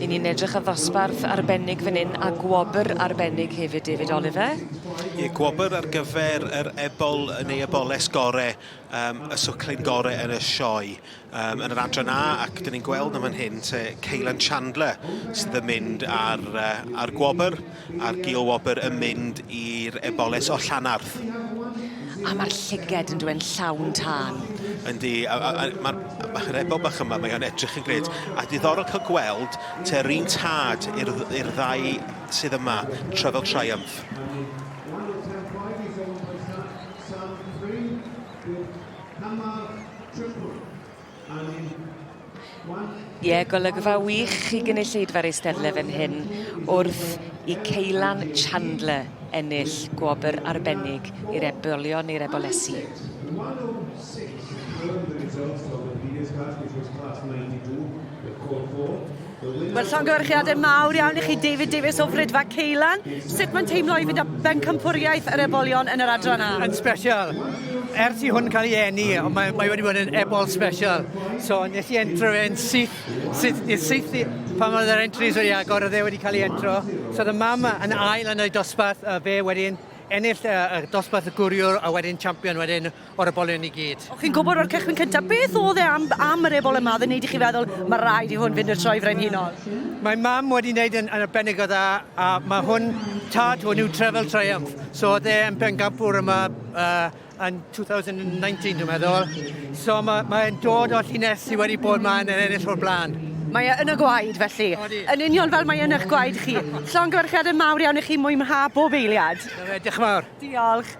I ni'n edrych ar ddosbarth arbennig fan hyn a gwobr arbennig hefyd, David Oliver. Ie, gwobr ar gyfer yr ebol neu eboles gore, y swclyn gore yn y sioe. Yn yr adran A, ac dyn ni'n gweld am hyn, Ceilan Chandler sydd yn mynd ar gwobr, a'r gil-wobr yn mynd i'r eboles o Llanarth. A mae'r llyged yn dweud llawn tân. Yndi, mae'r ebol bach yma, mae o'n edrych yn gred. A diddorol cael gweld te'r un tad i'r ddau sydd yma, Travel Triumph. Ie, golygfa wych i gynulleidfa'r Eisteddle fan hyn wrth i Ceilan Chandler ennill gwobr arbennig i'r Ebolion neu'r Ebolesi. Wel, llongyfarchiadau mawr iawn i chi David Davies o Frydfa Ceilan. Sut mae'n teimlo i fynd â bencampwriaeth yr Ebolion yn yr adran A? Yn special. Ers i hwn cael ei eni, ond mae wedi bod yn ebol special. So, nes i entro fe'n syth pan oedd yr entries wedi agor, oedd e wedi cael ei entro. So, y mam yn ail yn y dosbarth, fe wedyn ennill y dosbarth y gwriwr a wedyn champion wedyn o'r Ebolion i gyd. O'ch chi'n gwybod o'r cychwyn cyntaf, beth oedd e am yr ebol yma, dde'n neud i chi feddwl mae rhaid i hwn fynd i'r troi frenhinol? Mae mam wedi wneud yn arbennig o dda, a mae hwn, tad hwn yw Travel Triumph. So oedd e yn bencampwr yma yn 2019, dwi'n meddwl. So mae'n dod o'r llinell sydd wedi bod yma yn ennill o'r blaen. Mae e yn y gwaed, felly. Yn union fel mae yn eich gwaed chi. Llongyfarchiadau mawr iawn i chi mwynhau bob eiliad. Diolch yn fawr. Diolch.